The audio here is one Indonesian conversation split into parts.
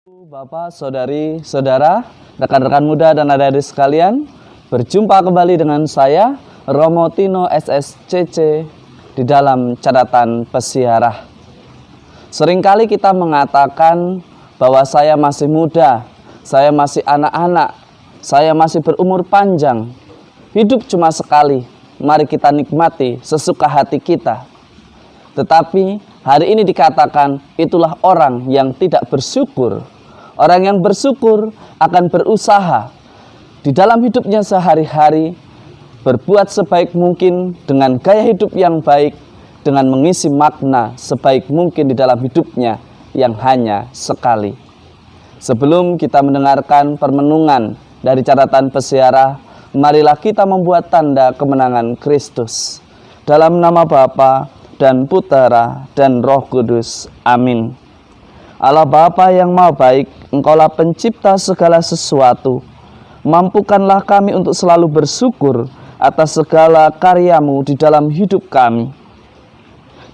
Bapak, saudari, saudara, rekan-rekan muda dan adik-adik sekalian, berjumpa kembali dengan saya, Romo Tino SSCC, di dalam catatan pesiarah. Seringkali kita mengatakan bahwa saya masih muda, saya masih anak-anak, saya masih berumur panjang. Hidup cuma sekali, mari kita nikmati sesuka hati kita. Tetapi hari ini dikatakan itulah orang yang tidak bersyukur. Orang yang bersyukur akan berusaha di dalam hidupnya sehari-hari, berbuat sebaik mungkin dengan gaya hidup yang baik, dengan mengisi makna sebaik mungkin di dalam hidupnya yang hanya sekali. Sebelum kita mendengarkan permenungan dari catatan pesiarah, marilah kita membuat tanda kemenangan Kristus. Dalam nama Bapa dan Putera dan Roh Kudus. Amin. Allah Bapa yang Maha Baik, Engkaulah pencipta segala sesuatu. Mampukanlah kami untuk selalu bersyukur atas segala karya-Mu di dalam hidup kami.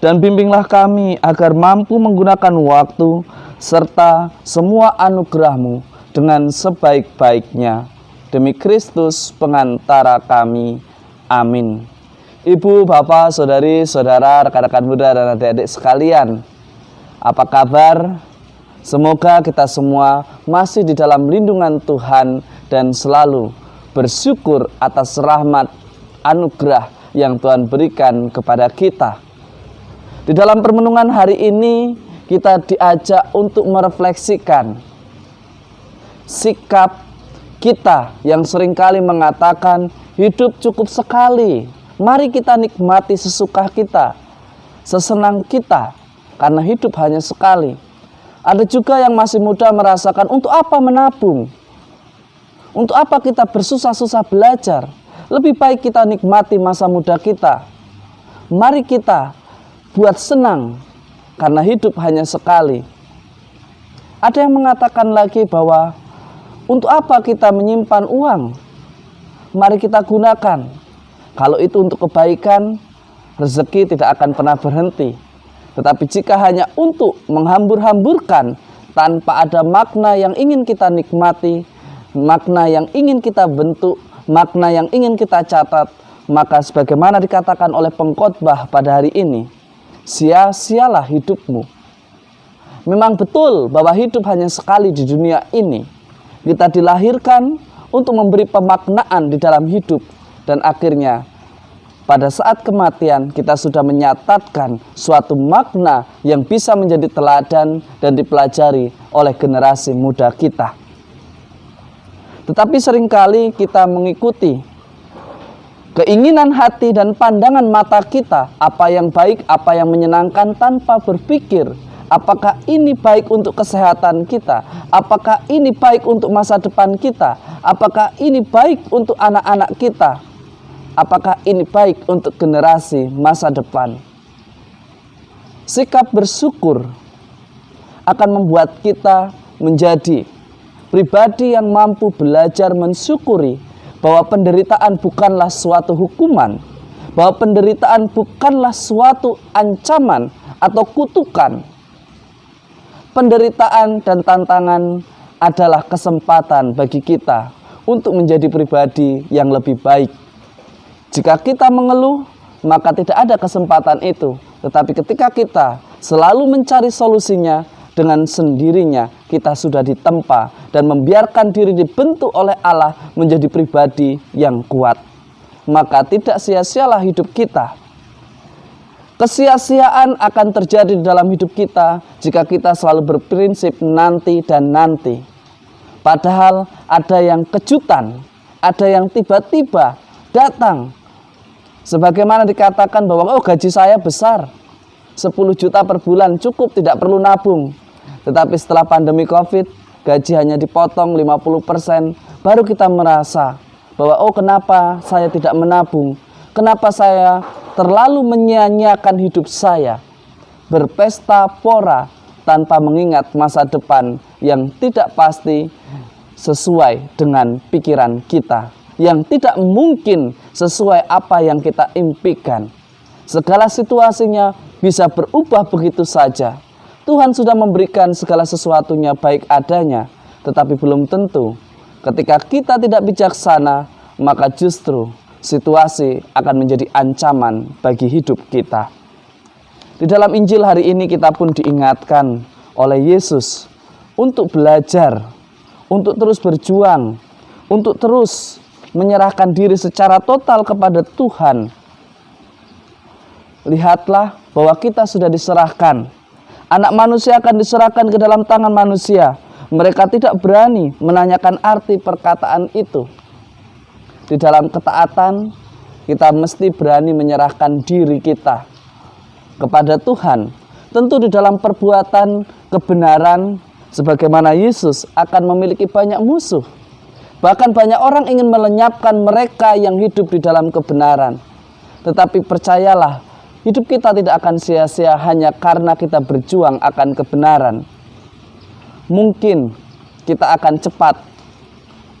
Dan bimbinglah kami agar mampu menggunakan waktu serta semua anugerah-Mu dengan sebaik-baiknya. Demi Kristus pengantara kami. Amin. Ibu, bapak, saudari, saudara, rekan-rekan muda dan adik-adik sekalian, apa kabar? Semoga kita semua masih di dalam lindungan Tuhan dan selalu bersyukur atas rahmat anugerah yang Tuhan berikan kepada kita. Di dalam permenungan hari ini kita diajak untuk merefleksikan sikap kita yang seringkali mengatakan hidup cukup sekali. Mari kita nikmati sesuka kita, sesenang kita, karena hidup hanya sekali. Ada juga yang masih muda merasakan untuk apa menabung? Untuk apa kita bersusah-susah belajar? Lebih baik kita nikmati masa muda kita. Mari kita buat senang, karena hidup hanya sekali. Ada yang mengatakan lagi bahwa untuk apa kita menyimpan uang? Mari kita gunakan. Kalau itu untuk kebaikan, rezeki tidak akan pernah berhenti. Tetapi jika hanya untuk menghambur-hamburkan tanpa ada makna yang ingin kita nikmati, makna yang ingin kita bentuk, makna yang ingin kita catat, maka sebagaimana dikatakan oleh pengkhotbah pada hari ini, sia-sialah hidupmu. Memang betul bahwa hidup hanya sekali di dunia ini. Kita dilahirkan untuk memberi pemaknaan di dalam hidup, dan akhirnya pada saat kematian kita sudah menyatatkan suatu makna yang bisa menjadi teladan dan dipelajari oleh generasi muda kita. Tetapi seringkali kita mengikuti keinginan hati dan pandangan mata kita, apa yang baik, apa yang menyenangkan, tanpa berpikir apakah ini baik untuk kesehatan kita, apakah ini baik untuk masa depan kita, apakah ini baik untuk anak-anak kita, apakah ini baik untuk generasi masa depan. Sikap bersyukur akan membuat kita menjadi pribadi yang mampu belajar mensyukuri bahwa penderitaan bukanlah suatu hukuman, bahwa penderitaan bukanlah suatu ancaman atau kutukan. Penderitaan dan tantangan adalah kesempatan bagi kita untuk menjadi pribadi yang lebih baik. Jika kita mengeluh, maka tidak ada kesempatan itu. Tetapi ketika kita selalu mencari solusinya, dengan sendirinya kita sudah ditempa dan membiarkan diri dibentuk oleh Allah menjadi pribadi yang kuat. Maka tidak sia-sialah hidup kita. Kesia-siaan akan terjadi di dalam hidup kita jika kita selalu berprinsip nanti dan nanti. Padahal ada yang kejutan, ada yang tiba-tiba datang. Sebagaimana dikatakan bahwa gaji saya besar, 10 juta per bulan cukup, tidak perlu nabung. Tetapi setelah pandemi COVID, gaji hanya dipotong 50%, baru kita merasa bahwa kenapa saya tidak menabung? Kenapa saya terlalu menyia-nyiakan hidup saya? Berpesta pora tanpa mengingat masa depan yang tidak pasti sesuai dengan pikiran kita, yang tidak mungkin sesuai apa yang kita impikan. Segala situasinya bisa berubah begitu saja. Tuhan sudah memberikan segala sesuatunya baik adanya, tetapi belum tentu. Ketika kita tidak bijaksana, maka justru situasi akan menjadi ancaman bagi hidup kita. Di dalam Injil hari ini kita pun diingatkan oleh Yesus untuk belajar, untuk terus berjuang, untuk terus menyerahkan diri secara total kepada Tuhan. Lihatlah bahwa kita sudah diserahkan. Anak manusia akan diserahkan ke dalam tangan manusia. Mereka tidak berani menanyakan arti perkataan itu. Di dalam ketaatan, kita mesti berani menyerahkan diri kita kepada Tuhan. Tentu di dalam perbuatan kebenaran, sebagaimana Yesus akan memiliki banyak musuh. Bahkan banyak orang ingin melenyapkan mereka yang hidup di dalam kebenaran. Tetapi percayalah, hidup kita tidak akan sia-sia hanya karena kita berjuang akan kebenaran. Mungkin kita akan cepat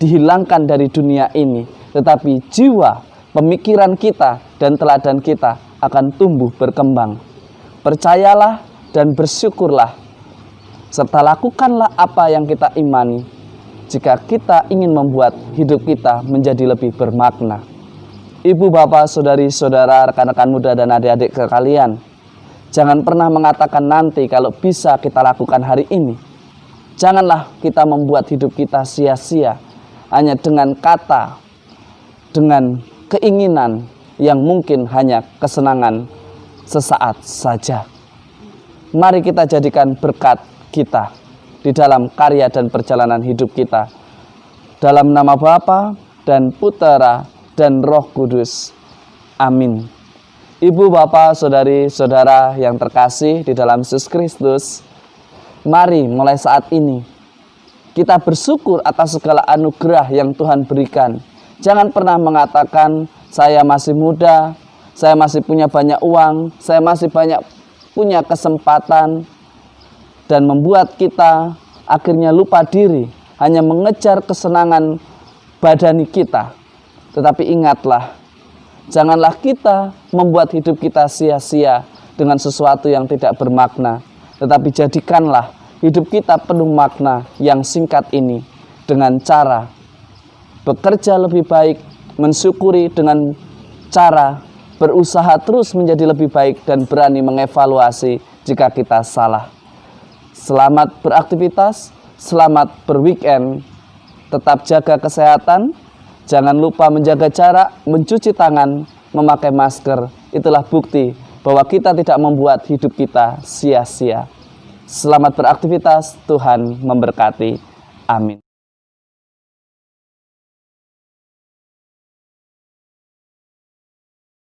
dihilangkan dari dunia ini, tetapi jiwa, pemikiran kita, dan teladan kita akan tumbuh berkembang. Percayalah dan bersyukurlah, serta lakukanlah apa yang kita imani, jika kita ingin membuat hidup kita menjadi lebih bermakna. Ibu, bapak, saudari-saudara, rekan-rekan muda, dan adik-adik sekalian, jangan pernah mengatakan nanti kalau bisa kita lakukan hari ini. Janganlah kita membuat hidup kita sia-sia hanya dengan kata, dengan keinginan yang mungkin hanya kesenangan sesaat saja. Mari kita jadikan berkat kita di dalam karya dan perjalanan hidup kita. Dalam nama Bapa dan Putera dan Roh Kudus. Amin. Ibu, bapak, saudari-saudara yang terkasih di dalam Yesus Kristus, mari mulai saat ini kita bersyukur atas segala anugerah yang Tuhan berikan. Jangan pernah mengatakan, saya masih muda, saya masih punya banyak uang, saya masih punya kesempatan, dan membuat kita akhirnya lupa diri, hanya mengejar kesenangan badani kita. Tetapi ingatlah, janganlah kita membuat hidup kita sia-sia dengan sesuatu yang tidak bermakna. Tetapi jadikanlah hidup kita penuh makna yang singkat ini dengan cara bekerja lebih baik, mensyukuri dengan cara berusaha terus menjadi lebih baik dan berani mengevaluasi jika kita salah. Selamat beraktivitas, selamat berweekend, tetap jaga kesehatan. Jangan lupa menjaga jarak, mencuci tangan, memakai masker. Itulah bukti bahwa kita tidak membuat hidup kita sia-sia. Selamat beraktivitas, Tuhan memberkati. Amin.